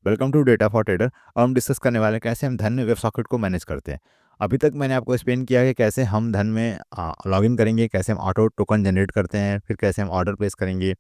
Welcome to data for trader. अब हम discuss करने वाले हैं कैसे हम धन में वेब सॉकेट को मैनेज करते हैं। अभी तक मैंने आपको एक्सप्लेन किया कि कैसे हम धन में लॉगिन करेंगे, कैसे हम ऑटो टोकन जनरेट करते हैं, फिर कैसे हम ऑर्डर प्लेस करेंगे,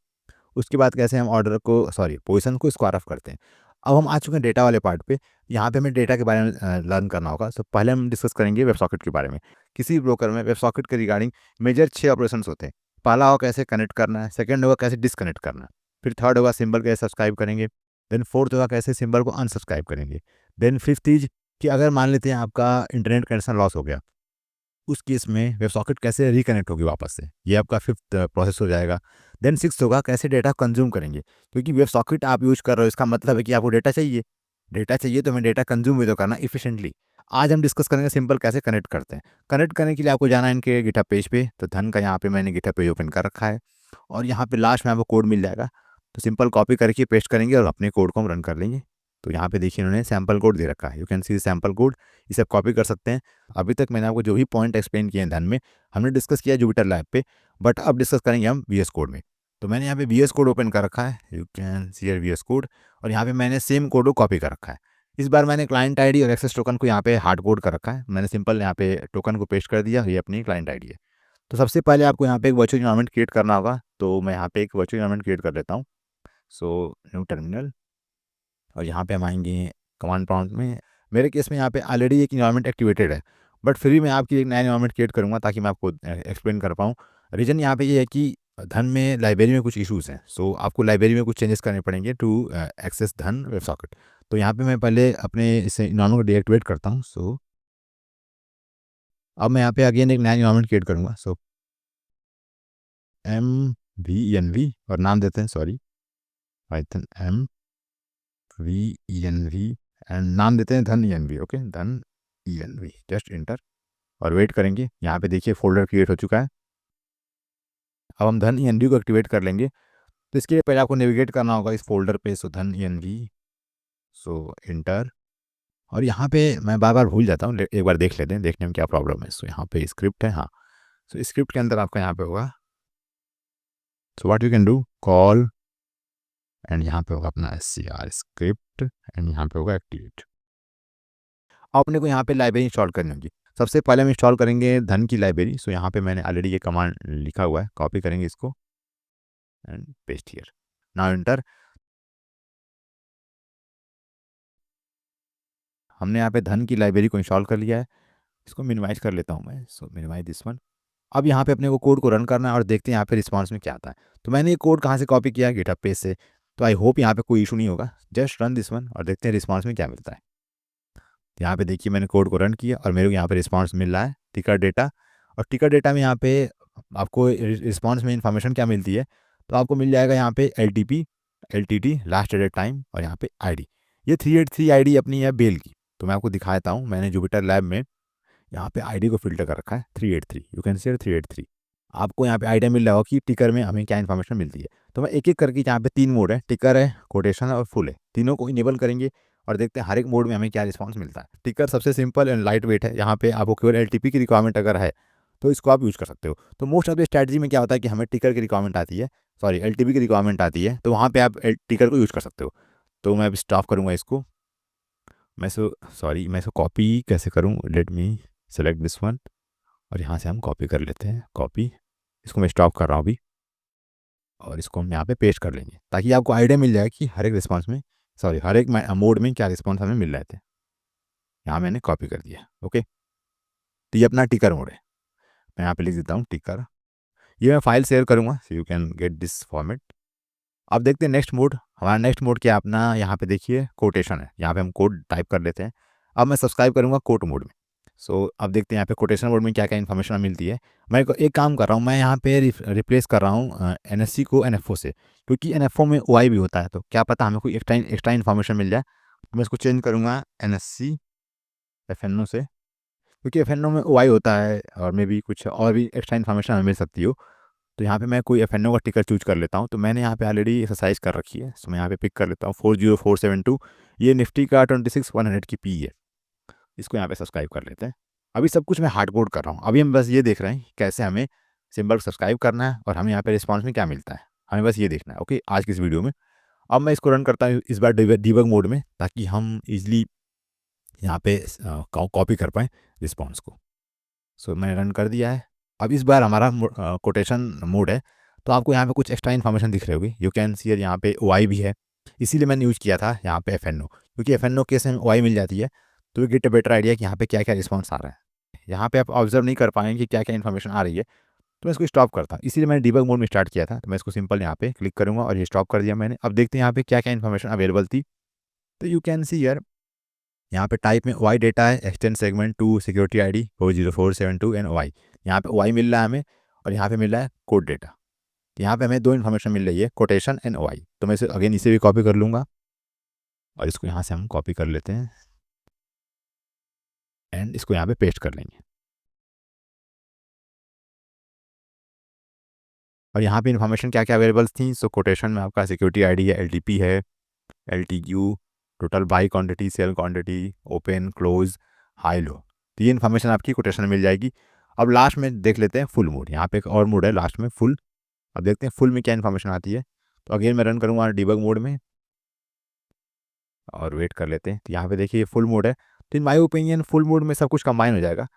उसके बाद कैसे हम ऑर्डर को पोजीशन को स्क्वायर ऑफ करते हैं। अब हम आ चुके हैं डेटा वाले पार्ट पे। यहाँ पे हमें डेटा के बारे में लर्न करना होगा। तो पहले हम डिस्कस करेंगे वेब सॉकेट के बारे में। किसी ब्रोकर में वेब सॉकेट के रिगार्डिंग मेजर 6 ऑपरेशंस होते हैं। पहला होगा कैसे कनेक्ट करना है, सेकंड होगा कैसे डिसकनेक्ट करना है, फिर थर्ड होगा सिंबल कैसे सब्सक्राइब करेंगे, देन फोर्थ होगा कैसे सिंबल को अनसब्सक्राइब करेंगे, देन फिफ्थ चीज कि अगर मान लेते हैं आपका इंटरनेट कनेक्शन लॉस हो गया, उस केस में वेब सॉकेट कैसे रिकनेक्ट होगी वापस से, ये आपका फिफ्थ प्रोसेस हो जाएगा। देन सिक्स होगा कैसे डेटा कंज्यूम करेंगे, क्योंकि वेब सॉकेट आप यूज कर रहे हो इसका मतलब है कि आपको डेटा चाहिए। डेटा चाहिए तो हमें डेटा कंज्यूम भी तो करना इफिशिएंटली। आज हम डिस्कस करेंगे सिंपल कैसे कनेक्ट करते हैं। कनेक्ट करने के लिए आपको जाना है इनके गिटहब पेज पे। तो धन का यहाँ पे मैंने गिटहब पेज ओपन कर रखा है और यहाँ पे लास्ट में आपको कोड मिल जाएगा। तो सिंपल कॉपी करके पेस्ट करेंगे और अपने कोड को हम रन कर लेंगे। तो यहाँ पे देखिए इन्होंने सैम्पल कोड दे रखा है, you can C sample code. इसे आप कॉपी कर सकते हैं। अभी तक मैंने आपको जो भी पॉइंट एक्सप्लेन किए हैं धन में, हमने डिस्कस किया जुपिटर लैब पे, बट अब डिस्कस करेंगे हम वीएस कोड में। तो मैंने यहाँ पे वीएस कोड ओपन कर रखा है, you can see VS code. और यहाँ पे मैंने सेम कोड को कॉपी कर रखा है। इस बार मैंने क्लाइंट आईडी और एक्सेस टोकन को यहाँ पे हार्ड कोड कर रखा है। मैंने सिंपल यहाँ पे टोकन को पेस्ट कर दिया, ये अपनी क्लाइंट आईडी है। तो सबसे पहले आपको यहाँ पे एक वर्चुअल इन्वायरमेंट क्रिएट करना होगा। तो मैं यहाँ पे एक वर्चुअल इन्वायरमेंट क्रिएट कर लेता हूँ। सो न्यू टर्मिनल, और यहाँ पे हम आएंगे कमांड प्रॉम्प्ट में। मेरे केस में यहाँ पे ऑलरेडी एक इन्वायरमेंट एक्टिवेटेड है, बट फिर भी मैं आपकी एक नया इन्वायरमेंट क्रिएट करूँगा ताकि मैं आपको एक्सप्लेन कर पाऊँ। रीज़न यहाँ पे ये है कि धन में लाइब्रेरी में कुछ इश्यूज़ हैं। सो आपको लाइब्रेरी में कुछ चेंजेस करने पड़ेंगे टू एक्सेस धन वेब सॉकेट। तो यहाँ पे मैं पहले अपने इस इन्वायरमेंट को डीएक्टिवेट करता हूँ। सो अब मैं यहाँ पे अगेन एक नया इन्वायरमेंट क्रिएट करूँगा। सो MVENV और नाम देते हैं पाइथन MVENV एंड नाम देते हैं धन ENV। ओके, धन ENV, जस्ट इंटर और वेट करेंगे। यहाँ पे देखिए फोल्डर क्रिएट हो चुका है। अब हम धन ENV को एक्टिवेट कर लेंगे। तो इसके लिए पहले आपको नेविगेट करना होगा इस फोल्डर पे। सो धन ENV, सो इंटर। और यहाँ पे मैं बार बार भूल जाता हूँ, एक बार देख लेते हैं, देखने में क्या प्रॉब्लम है। सो यहाँ पे स्क्रिप्ट है, हाँ। सो स्क्रिप्ट के अंदर आपका यहाँ पे होगा, so what you can do call, and यहाँ पे होगा अपना SCR स्क्रिप्ट, एंड यहाँ पे होगा एक्टिवेट। अपने को यहाँ पे लाइब्रेरी इंस्टॉल करनी होगी। सबसे पहले हम इंस्टॉल करेंगे धन की लाइब्रेरी। सो यहाँ पे मैंने ऑलरेडी ये कमांड लिखा हुआ है, कॉपी करेंगे इसको and paste here, now enter. हमने यहाँ पे धन की लाइब्रेरी को इंस्टॉल कर लिया है। इसको मिनिमाइज कर लेता हूँ मैं। सो मिनिमाइज दिस वन। अब यहाँ पे अपने को कोड को रन करना है और देखते हैं यहाँ पे रिस्पॉन्स में क्या आता है। तो मैंने ये कोड कहाँ से कॉपी किया है, गिटहब पेज से। तो आई होप यहाँ पे कोई इशू नहीं होगा। जस्ट रन दिस वन और देखते हैं रिस्पॉन्स में क्या मिलता है। यहाँ पे देखिए मैंने कोड को रन किया और मेरे को यहाँ पे रिस्पॉन्स मिल रहा है टिकर डेटा। और टिकर डेटा में यहाँ पे आपको रिस्पॉन्स में इन्फॉर्मेशन क्या मिलती है, तो आपको मिल जाएगा यहाँ पे LTP, LTT, last traded time, और यहाँ पे ID। ये 383 ID अपनी है बेल की। तो मैं आपको दिखाता हूँ, मैंने जुपिटर लैब में यहाँ पे ID को फिल्टर कर रखा है 383, यू कैन सी 383। आपको यहाँ पे आइडिया मिल रहा होगा कि टिकर में हमें क्या इन्फॉर्मेशन मिलती है। तो मैं एक एक करके, यहाँ पे 3 मोड है, टिकर है, कोटेशन है और फुल है, तीनों को इनेबल करेंगे और देखते हैं हर एक मोड में हमें क्या रिस्पॉन्स मिलता है। टिकर सबसे सिंपल एंड लाइट वेट है। यहाँ पे आपको केवल LTP की रिक्वायरमेंट अगर है तो इसको आप यूज़ कर सकते हो। तो मोस्ट ऑफ द स्ट्रैटेजी में क्या होता है कि हमें टिकर की रिक्वायरमेंट आती है, LTP की रिक्वायरमेंट आती है, तो वहाँ पे आप टिकर को यूज़ कर सकते हो। तो मैं अब स्टॉप करूँगा इसको। मैं इसको कॉपी कैसे करूँ, let me select this one और यहाँ से हम कॉपी कर लेते हैं, कॉपी। इसको मैं स्टॉप कर रहा हूँ अभी और इसको हम यहाँ पे पेस्ट कर लेंगे ताकि आपको आइडिया मिल जाए कि हर एक रिस्पॉन्स में, हर एक मोड में क्या रिस्पॉन्स हमें मिल रहे थे। यहाँ मैंने कॉपी कर दिया। ओके, तो ये अपना टिकर मोड है। मैं यहाँ पे लिख देता हूँ टिकर। ये मैं फाइल शेयर करूँगा, so you can get this format. अब देखते हैं नेक्स्ट मोड। हमारा नेक्स्ट मोड क्या है अपना, यहाँ पे देखिए कोटेशन है। यहाँ पे हम कोड टाइप कर लेते हैं। अब मैं सब्सक्राइब करूँगा कोट मोड में। सो अब देखते हैं यहाँ पे कोटेशन मोड में क्या क्या इन्फॉर्मेशन मिलती है। मैं एक काम कर रहा हूँ, मैं यहाँ पे रिप्लेस कर रहा हूँ NSC को NFO से, क्योंकि NFO में OI भी होता है। तो क्या पता हमें कोई एक्स्ट्रा इन्फॉर्मेशन मिल जाए। तो मैं इसको चेंज करूँगा NSC FNO से, क्योंकि FNO में OI होता है और मे बी कुछ और भी एक्स्ट्रा इन्फॉर्मेशन हमें मिल सकती हो। तो यहाँ पे मैं कोई FNO का टिकर चूज कर लेता हूँ। तो मैंने यहाँ पे ऑलरेडी एक्सरसाइज कर रखी है, सो मैं यहाँ पे पिक कर लेता हूँ 40472। ये निफ्टी का 26100 की पी है। इसको यहाँ पे सब्सक्राइब कर लेते हैं। अभी सब कुछ मैं हार्ड कोड कर रहा हूँ। अभी हम बस ये देख रहे हैं कि कैसे हमें सिंबल सब्सक्राइब करना है और हमें यहाँ पे रिस्पॉन्स में क्या मिलता है। हमें बस ये देखना है। ओके, आज की इस वीडियो में अब मैं इसको रन करता हूँ इस बार डीबग मोड में, ताकि हम ईज़िली यहाँ पे कॉपी कर पाएँ रिस्पॉन्स को। सो मैंने रन कर दिया है। अब इस बार हमारा कोटेशन मोड है, तो आपको यहाँ पे कुछ एक्स्ट्रा इन्फॉर्मेशन दिख रही होगी। यू कैन सी यहाँ पे ओआई भी है, इसीलिए मैंने यूज़ किया था यहाँ पे एफएनओ, क्योंकि एफएनओ केस में ओआई मिल जाती है, तो गेट अ बेटर आइडिया कि यहाँ पे क्या क्या रिस्पॉन्स आ रहा है। यहाँ पे आप ऑब्जर्व नहीं कर पाएंगे कि क्या क्या इन्फॉर्मेशन आ रही है, तो मैं इसको स्टॉप करता हूँ। इसीलिए मैंने डीबग मोड में स्टार्ट किया था, तो मैं इसको सिंपल यहाँ पे क्लिक करूँगा और ये स्टॉप कर दिया मैंने। अब देखते हैं यहाँ पे क्या क्या इन्फॉर्मेशन अवेलेबल थी। तो यू कैन सी यर यहाँ पे टाइप में वाई डेटा है, extend segment to security I D 40472 and Y. यहाँ पे वाई मिल रहा है हमें, और यहाँ पे मिल रहा है कोड डेटा। यहाँ पे हमें दो इन्फॉर्मेशन मिल रही है, कोटेशन एंड वाई। तो मैं इसे अगेन इसे भी कॉपी कर लूँगा, और इसको यहाँ से हम कॉपी कर लेते हैं एंड इसको यहाँ पे पेस्ट कर लेंगे। और यहाँ पे इन्फॉर्मेशन क्या क्या अवेलेबल थी। सो कोटेशन में आपका सिक्योरिटी आई डी है, एल है, LTQ, total buy quantity, sell quantity, open, close, high, low. तो ये इन्फॉर्मेशन आपकी कोटेशन में मिल जाएगी। अब लास्ट में देख लेते हैं फुल मोड। यहाँ पे एक और मोड है लास्ट में, फुल। अब देखते हैं फुल में क्या इन्फॉर्मेशन आती है। तो अगेन मैं रन करूँगा डीबग मोड में, और वेट कर लेते हैं। तो यहाँ पे देखिए फुल मोड है, तो इन माई ओपिनियन फुल मोड में सब कुछ कंबाइन हो जाएगा।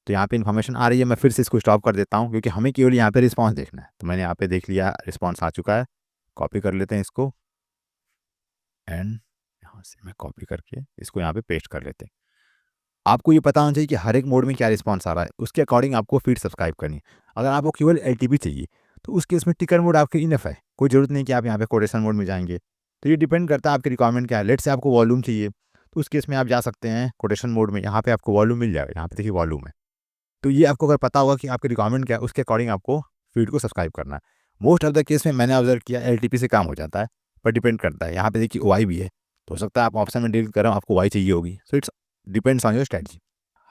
तो यहाँ पे इन्फॉर्मेशन आ रही है, मैं फिर से इसको स्टॉप कर देता हूँ, क्योंकि हमें केवल यहाँ पे रिस्पॉन्स देखना है। तो मैंने यहाँ पे देख लिया, रिस्पॉन्स आ चुका है। कॉपी कर लेते हैं इसको, एंड यहाँ से मैं कॉपी करके इसको यहाँ पे पेस्ट कर लेते हैं। आपको ये पता होना चाहिए कि हर एक मोड में क्या रिस्पॉन्स आ रहा है, उसके अकॉर्डिंग आपको फीड सब्सक्राइब करनी है। अगर आपको केवल एलटीपी चाहिए, तो उस केस में टिकर मोड आपके इनफ है, कोई ज़रूरत नहीं कि आप यहाँ पे कोटेशन मोड में जाएंगे। तो ये डिपेंड करता है आपकी रिक्वायरमेंट क्या है। लेट से आपको वॉल्यूम चाहिए, तो उस केस में आप जा सकते हैं कोटेशन मोड में। यहाँ पे आपको वॉल्यूम मिल जाएगा, यहाँ पे देखिए वॉल्यूम है। तो ये आपको अगर पता होगा कि आपकी रिक्वायरमेंट क्या है, उसके अकॉर्डिंग आपको फीड को सब्सक्राइब करना है। मोस्ट ऑफ द केस में मैंने ऑब्जर्व किया एलटीपी से काम हो जाता है, पर डिपेंड करता है। यहाँ पे देखिए वाई भी है, तो हो सकता है आप ऑप्शन में डील कर रहे हो, आपको वाई चाहिए होगी। So it's depends on your strategy.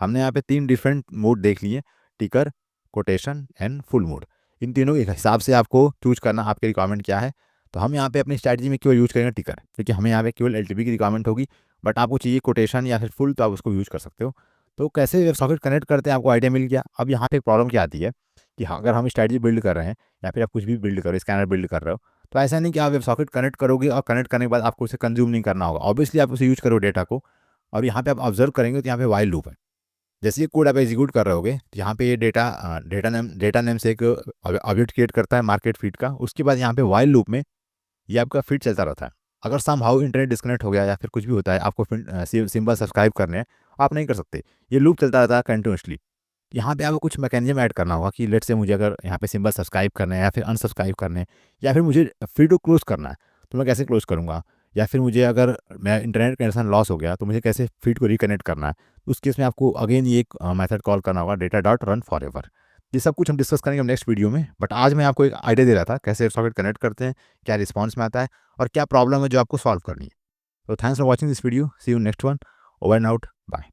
हमने यहाँ पे 3 डिफरेंट मोड देख लिए, टिकर, कोटेशन एंड फुल मोड। इन तीनों के हिसाब से आपको चूज़ करना आपकी रिक्वायरमेंट क्या है। तो हम यहाँ पे अपनी स्ट्रैटेजी में केवल यूज़ करेंगे टिकर, क्योंकि हमें यहाँ पे केवल एलटीपी की रिक्वायरमेंट होगी। बट आपको चाहिए कोटेशन या फिर फुल, तो आप उसको यूज़ कर सकते हो। तो कैसे वेब सॉकेट कनेक्ट करते हैं आपको आइडिया मिल गया। अब यहाँ पे एक प्रॉब्लम क्या आती है कि हाँ, अगर हम स्ट्रैटेजी बिल्ड कर रहे हैं, या फिर आप कुछ भी बिल्ड करो, स्कैनर बिल्ड कर रहे हो, तो ऐसा नहीं कि आप वेब सॉकेट कनेक्ट करोगे और कनेक्ट करने के बाद आपको उसे कंज्यूम नहीं करना होगा। ऑब्वियसली आप उसे यूज़ करो डेटा को। और यहाँ पे आप ऑब्जर्व करेंगे तो यहाँ पे वाइल लूप है। जैसे ये कोड आप एग्जीक्यूट कर रहे होगे, तो यहाँ पे ये डेटा नेम से एक ऑब्जेक्ट क्रिएट करता है मार्केट फीड का। उसके बाद यहाँ पे वाइल लूप में ये आपका फीड चलता रहता है। अगर समहाउ इंटरनेट डिस्कनेक्ट हो गया या फिर कुछ भी होता है, आपको सिंबल सब्सक्राइब करने हैं, आप नहीं कर सकते। ये लूप चलता रहता है कंटिन्यूसली। यहाँ पे आपको कुछ मैकेनिज्म ऐड करना होगा कि लेट से मुझे अगर यहाँ पे सिंबल सब्सक्राइब करना है या फिर अनसब्सक्राइब करने हैं, या फिर मुझे फीड को क्लोज करना है, तो मैं कैसे क्लोज करूँगा। या फिर मुझे अगर मैं इंटरनेट कनेक्शन लॉस हो गया, तो मुझे कैसे फीड को रिकनेक्ट करना है। उस केस में आपको अगेन ये एक मेथड कॉल करना होगा, data dot run for ever. ये सब कुछ हम डिस्कस करेंगे नेक्स्ट वीडियो में। बट आज मैं आपको एक आइडिया दे रहा था कैसे सॉकेट कनेक्ट करते हैं, क्या रिस्पॉन्स में आता है, और क्या प्रॉब्लम है जो आपको सॉल्व करनी है। तो thanks for watching this video, see you next one, over and out, bye.